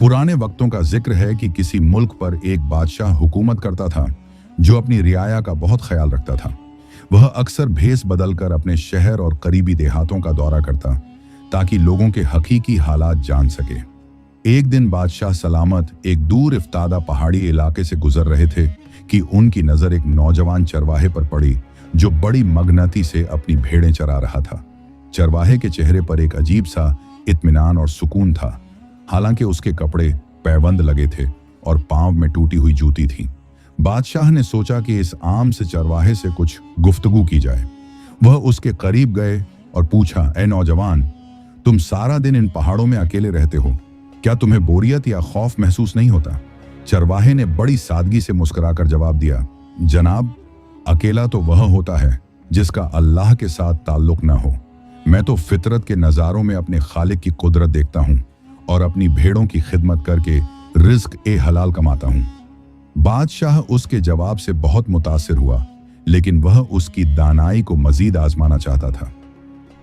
पुराने वक्तों का जिक्र है कि किसी मुल्क पर एक बादशाह हुकूमत करता था जो अपनी रियाया का बहुत ख्याल रखता था। वह अक्सर भेस बदलकर अपने शहर और करीबी देहातों का दौरा करता ताकि लोगों के हकीकी हालात जान सके। एक दिन बादशाह सलामत एक दूर इफ्तादा पहाड़ी इलाके से गुजर रहे थे कि उनकी नजर एक नौजवान चरवाहे पर पड़ी जो बड़ी मगनती से अपनी भेड़ें चरा रहा था। चरवाहे के चेहरे पर एक अजीब सा इत्मीनान और सुकून था, हालांकि उसके कपड़े पैबंद लगे थे और पांव में टूटी हुई जूती थी। बादशाह ने सोचा कि इस आम से चरवाहे से कुछ गुफ्तगू की जाए। वह उसके करीब गए और पूछा, ए नौजवान, तुम सारा दिन इन पहाड़ों में अकेले रहते हो, क्या तुम्हें बोरियत या खौफ महसूस नहीं होता? चरवाहे ने बड़ी सादगी से मुस्कुराकर जवाब दिया, जनाब, अकेला तो वह होता है जिसका अल्लाह के साथ ताल्लुक ना हो। मैं तो फितरत के नज़ारों में अपने खालिक की कुदरत देखता हूँ और अपनी भेड़ों की खिदमत करके रिज्क ए हलाल कमाता हूँ। बादशाह उसके जवाब से बहुत मुतासिर हुआ, लेकिन वह उसकी दानाई को मजीद आजमाना चाहता था।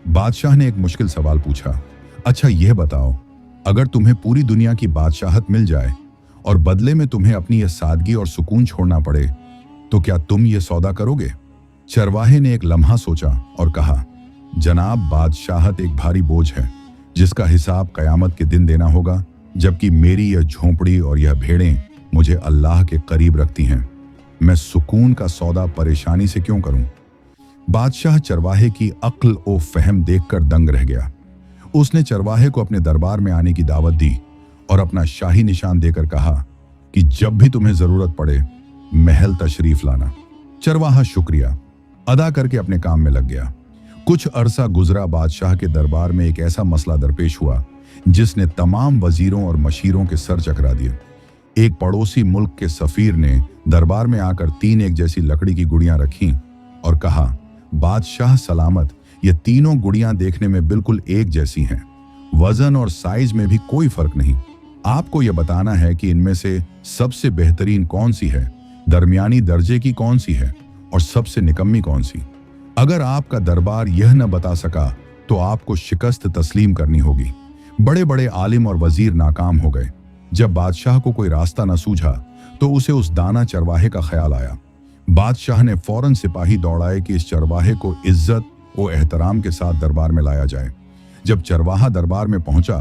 बादशाह ने एक मुश्किल सवाल पूछा, अच्छा यह बताओ, अगर तुम्हें पूरी दुनिया की बादशाहत मिल जाए और बदले में तुम्हें अपनी यह सादगी और सुकून छोड़ना पड़े, तो क्या तुम ये सौदा करोगे? चरवाहे ने एक लम्हा सोचा और कहा, जनाब, बादशाहत एक भारी बोझ है जिसका हिसाब कयामत के दिन देना होगा, जबकि मेरी यह झोंपड़ी और यह भेड़ें मुझे अल्लाह के करीब रखती हैं। मैं सुकून का सौदा परेशानी से क्यों करूं? बादशाह चरवाहे की अक्ल ओ फहम देखकर दंग रह गया। उसने चरवाहे को अपने दरबार में आने की दावत दी और अपना शाही निशान देकर कहा कि जब भी तुम्हें जरूरत पड़े महल तशरीफ लाना। चरवाहा शुक्रिया अदा करके अपने काम में लग गया। कुछ अरसा गुजरा, बादशाह के दरबार में एक ऐसा मसला दरपेश हुआ जिसने तमाम वजीरों और मशीरों के सर चकरा दिए। एक पड़ोसी मुल्क के सफीर ने दरबार में आकर 3 एक जैसी लकड़ी की गुड़ियां रखीं और कहा, बादशाह सलामत, ये तीनों गुड़ियां देखने में बिल्कुल एक जैसी हैं, वजन और साइज में भी कोई फर्क नहीं। आपको यह बताना है कि इनमें से सबसे बेहतरीन कौन सी है, दरमियानी दर्जे की कौन सी है और सबसे निकम्मी कौन सी। अगर आपका दरबार यह न बता सका तो आपको शिकस्त तस्लीम करनी होगी। बड़े बड़े आलिम और वजीर नाकाम हो गए। जब बादशाह को कोई रास्ता न सूझा तो उसे उस दाना चरवाहे का ख्याल आया। बादशाह ने फौरन सिपाही दौड़ाए कि इस चरवाहे को इज्जत और एहतराम के साथ दरबार में लाया जाए। जब चरवाहा दरबार में पहुंचा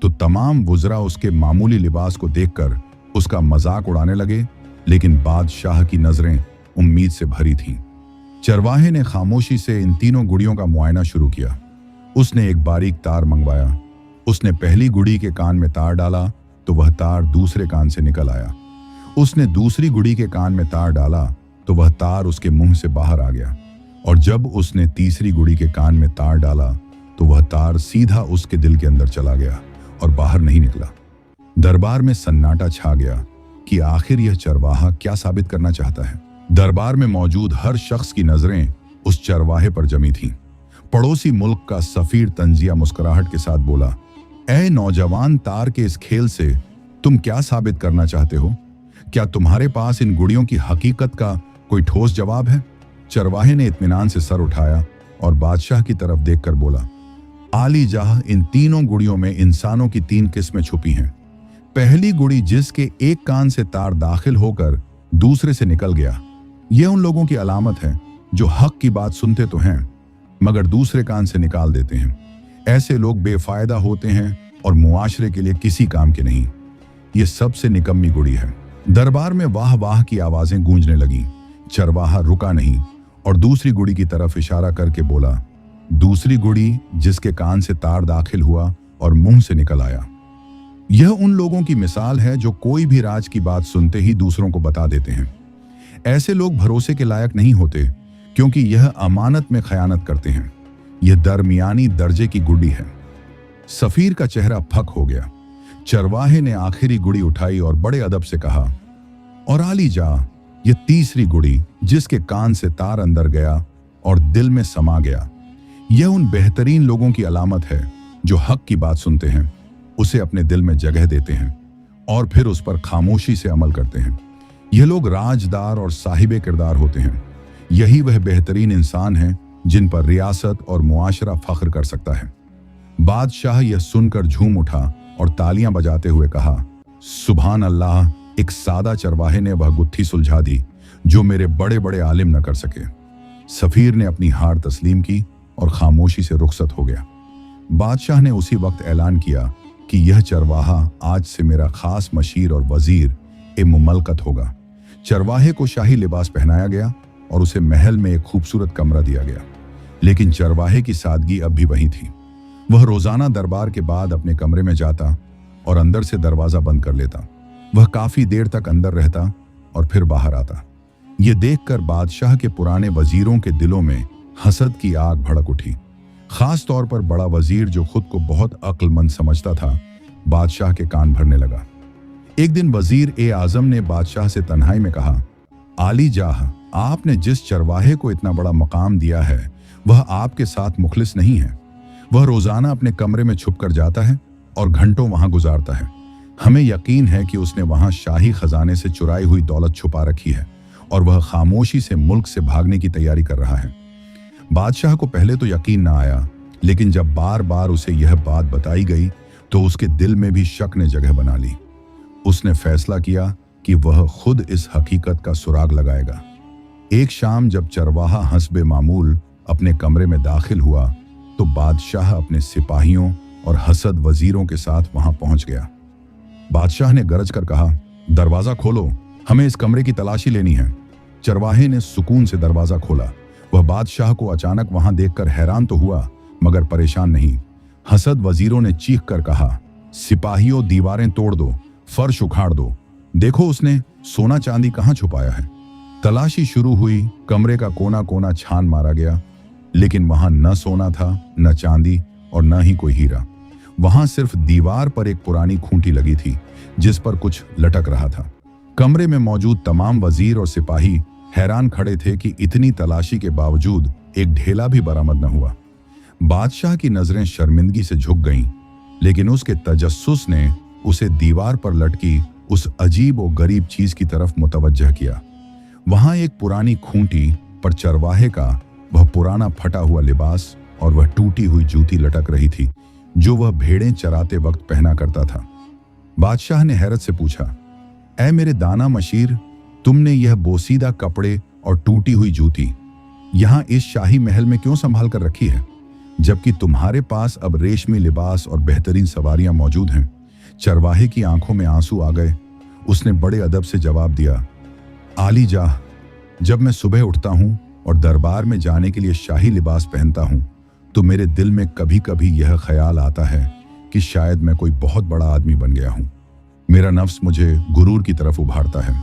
तो तमाम वुज़रा उसके मामूली लिबास को देखकर उसका मजाक उड़ाने लगे, लेकिन बादशाह की नजरें उम्मीद से भरी थीं। चरवाहे ने खामोशी से इन तीनों गुड़ियों का मुआयना शुरू किया। उसने एक बारीक तार मंगवाया। उसने पहली गुड़ी के कान में तार डाला तो वह तार दूसरे कान से निकल आया। उसने दूसरी गुड़ी के कान में तार डाला तो वह तार उसके मुंह से बाहर आ गया, और जब उसने तीसरी गुड़ी के कान में तार डाला तो वह तार सीधा उसके दिल के अंदर चला गया और बाहर नहीं निकला। दरबार में सन्नाटा छा गया कि आखिर यह चरवाहा क्या साबित करना चाहता है। दरबार में मौजूद हर शख्स की नजरें उस चरवाहे पर जमी थीं। पड़ोसी मुल्क का सफीर तंजिया मुस्कुराहट के साथ बोला, ऐ नौजवान, तार के इस खेल से तुम क्या साबित करना चाहते हो? क्या तुम्हारे पास इन गुड़ियों की हकीकत का कोई ठोस जवाब है? चरवाहे ने इत्मीनान से सर उठाया और बादशाह की तरफ देखकर बोला, आली जाह, इन तीनों गुड़ियों में इंसानों की 3 किस्में छुपी हैं। पहली गुड़ी जिसके एक कान से तार दाखिल होकर दूसरे से निकल गया, यह उन लोगों की अलामत है जो हक की बात सुनते तो हैं मगर दूसरे कान से निकाल देते हैं। ऐसे लोग बेफायदा होते हैं और मुआशरे के लिए किसी काम के नहीं। यह सबसे निकम्मी गुड़ी है। दरबार में वाह वाह की आवाजें गूंजने लगीं। चरवाहा रुका नहीं और दूसरी गुड़ी की तरफ इशारा करके बोला, दूसरी गुड़ी जिसके कान से तार दाखिल हुआ और मुंह से निकल आया। यह उन लोगों की मिसाल है जो कोई भी राज की बात सुनते ही दूसरों को बता देते हैं। ऐसे लोग भरोसे के लायक नहीं होते क्योंकि यह अमानत में खयानत करते हैं। यह दरमियानी दर्जे की गुड़ी है। सफीर का चेहरा फक हो गया। चरवाहे ने आखिरी गुड़ी उठाई और बड़े अदब से कहा, और आली जा, यह तीसरी गुड़ी जिसके कान से तार अंदर गया और दिल में समा गया, यह उन बेहतरीन लोगों की अलामत है जो हक की बात सुनते हैं, उसे अपने दिल में जगह देते हैं और फिर उस पर खामोशी से अमल करते हैं। यह लोग राजदार और साहिबे किरदार होते हैं। यही वह बेहतरीन इंसान हैं जिन पर रियासत और मुआशरा फख्र कर सकता है। बादशाह यह सुनकर झूम उठा और तालियां बजाते हुए कहा, सुभान अल्लाह, एक सादा चरवाहे ने वह गुत्थी सुलझा दी जो मेरे बड़े बड़े आलिम न कर सके। सफीर ने अपनी हार तस्लीम की और खामोशी से रुखसत हो गया। बादशाह ने उसी वक्त ऐलान किया कि यह चरवाहा आज से मेरा खास मशीर और वजीर ए मुमलकत होगा। चरवाहे को शाही लिबास पहनाया गया और उसे महल में एक खूबसूरत कमरा दिया गया, लेकिन चरवाहे की सादगी अब भी वही थी। वह रोजाना दरबार के बाद अपने कमरे में जाता और अंदर से दरवाजा बंद कर लेता। वह काफी देर तक अंदर रहता और फिर बाहर आता। ये देखकर बादशाह के पुराने वजीरों के दिलों में हसद की आग भड़क उठी। खास तौर पर बड़ा वजीर, जो खुद को बहुत अक्लमंद समझता था, बादशाह के कान भरने लगा। एक दिन वजीर ए आजम ने बादशाह से तन्हाई में कहा, आली जाह, आपने जिस चरवाहे को इतना बड़ा मकाम दिया है वह आपके साथ मुखलिस नहीं है। वह रोजाना अपने कमरे में छुप कर जाता है और घंटों वहां गुजारता है। हमें यकीन है कि उसने वहां शाही खजाने से चुराई हुई दौलत छुपा रखी है और वह खामोशी से मुल्क से भागने की तैयारी कर रहा है। बादशाह को पहले तो यकीन ना आया, लेकिन जब बार बार उसे यह बात बताई गई तो उसके दिल में भी शक ने जगह बना ली। उसने फैसला किया कि वह खुद इस हकीकत का सुराग लगाएगा। एक शाम जब चरवाहा हस्बे मामूल अपने कमरे में दाखिल हुआ तो बादशाह अपने सिपाहियों और हसद वजीरों के साथ वहां पहुंच गया। बादशाह ने गरज कर कहा, दरवाजा खोलो, हमें इस कमरे की तलाशी लेनी है। चरवाहे ने सुकून से दरवाजा खोला। वह बादशाह को अचानक वहां देखकर हैरान तो हुआ मगर परेशान नहीं। हसद वजीरों ने चीख कर कहा, सिपाहियों, दीवारें तोड़ दो, फर्श उखाड़ दो, देखो उसने सोना चांदी कहां छुपाया है। तलाशी शुरू हुई। कमरे का कोना कोना छान मारा गया, लेकिन वहां न सोना था, न चांदी और न ही कोई हीरा। वहां सिर्फ दीवार पर एक पुरानी खूंटी लगी थी जिस पर कुछ लटक रहा था। कमरे में मौजूद तमाम वजीर और सिपाही हैरान खड़े थे कि इतनी तलाशी के बावजूद एक ढेला भी बरामद न हुआ। बादशाह की नजरें शर्मिंदगी से झुक गईं, लेकिन उसके तजस्सुस ने उसे दीवार पर लटकी उस अजीब और गरीब चीज की तरफ मुतवज्जह किया। वहां एक पुरानी खूंटी पर चरवाहे का वह पुराना फटा हुआ लिबास और वह टूटी हुई जूती लटक रही थी जो वह भेड़ें चराते वक्त पहना करता था। बादशाह ने हैरत से पूछा, ऐ मेरे दाना मशीर, तुमने यह बोसीदा कपड़े और टूटी हुई जूती यहां इस शाही महल में क्यों संभाल कर रखी है, जबकि तुम्हारे पास अब रेशमी लिबास और बेहतरीन सवारियां मौजूद हैं। चरवाहे की आंखों में आंसू आ गए। उसने बड़े अदब से जवाब दिया, आली जाह, जब मैं सुबह उठता हूं और दरबार में जाने के लिए शाही लिबास पहनता हूं तो मेरे दिल में कभी कभी यह ख्याल आता है कि शायद मैं कोई बहुत बड़ा आदमी बन गया हूं। मेरा नफ्स मुझे गुरूर की तरफ उभारता है।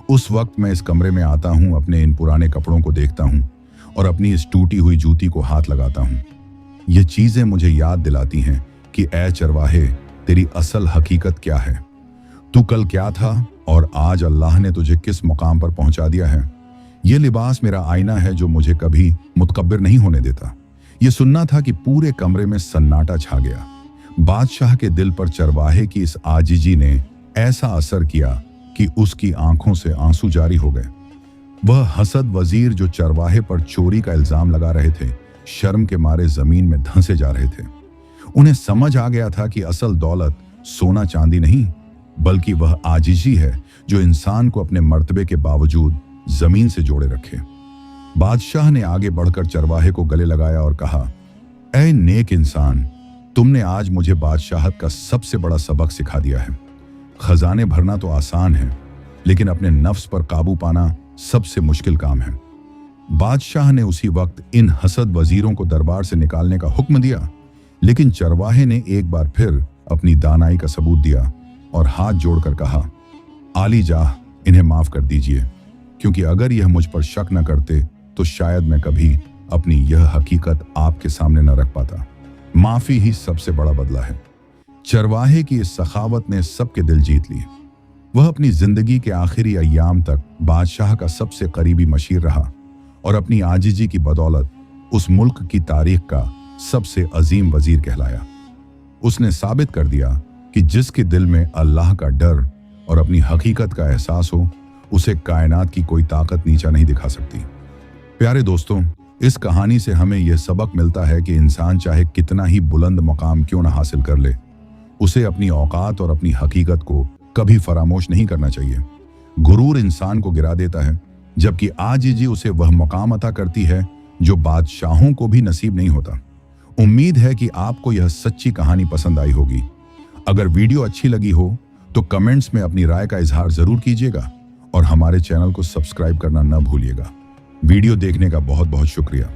उस वक्त मैं इस कमरे में आता हूं, अपने इन पुराने कपड़ों को देखता हूं और अपनी इस टूटी हुई जूती को हाथ लगाता हूं। ये चीजें मुझे याद दिलाती हैं कि ऐ चरवाहे, तेरी असल हकीकत क्या है। तू कल क्या था और आज अल्लाह ने तुझे किस मुकाम पर पहुंचा दिया है। ये लिबास मेरा आईना है जो मुझे कभी मुतकब्बिर नहीं होने देता। ये सुनना था कि पूरे कमरे में सन्नाटा छा गया। बादशाह के दिल पर चरवाहे की इस आजिजी ने ऐसा असर किया कि उसकी आंखों से आंसू जारी हो गए। वह हसद वजीर जो चरवाहे पर चोरी का इल्जाम लगा रहे थे, शर्म के मारे जमीन में धंसे जा रहे थे। उन्हें समझ आ गया था कि असल दौलत सोना चांदी नहीं, बल्कि वह आजिजी है जो इंसान को अपने मर्तबे के बावजूद जमीन से जोड़े रखे। बादशाह ने आगे बढ़कर चरवाहे को गले लगाया और कहा, ऐ नेक इंसान, तुमने आज मुझे बादशाहत का सबसे बड़ा सबक सिखा दिया है। खजाने भरना तो आसान है, लेकिन अपने नफ्स पर काबू पाना सबसे मुश्किल काम है। बादशाह ने उसी वक्त इन हसद वजीरों को दरबार से निकालने का हुक्म दिया, लेकिन चरवाहे ने एक बार फिर अपनी दानाई का सबूत दिया और हाथ जोड़कर कहा, आली जाह, इन्हें माफ कर दीजिए, क्योंकि अगर यह मुझ पर शक न करते तो शायद मैं कभी अपनी यह हकीकत आपके सामने न रख पाता। माफी ही सबसे बड़ा बदला है। चरवाहे की इस सखावत ने सबके दिल जीत लिए। वह अपनी जिंदगी के आखिरी अय्याम तक बादशाह का सबसे करीबी मशीर रहा और अपनी आजिजी की बदौलत उस मुल्क की तारीख का सबसे अजीम वजीर कहलाया। उसने साबित कर दिया कि जिसके दिल में अल्लाह का डर और अपनी हकीकत का एहसास हो, उसे कायनात की कोई ताकत नीचा नहीं दिखा सकती। प्यारे दोस्तों, इस कहानी से हमें यह सबक मिलता है कि इंसान चाहे कितना ही बुलंद मकाम क्यों ना हासिल कर ले, उसे अपनी औकात और अपनी हकीकत को कभी फरामोश नहीं करना चाहिए। गुरूर इंसान को गिरा देता है, जबकि आजिज़ी उसे वह मुकाम अता करती है जो बादशाहों को भी नसीब नहीं होता। उम्मीद है कि आपको यह सच्ची कहानी पसंद आई होगी। अगर वीडियो अच्छी लगी हो तो कमेंट्स में अपनी राय का इजहार जरूर कीजिएगा और हमारे चैनल को सब्सक्राइब करना न भूलिएगा। वीडियो देखने का बहुत बहुत शुक्रिया।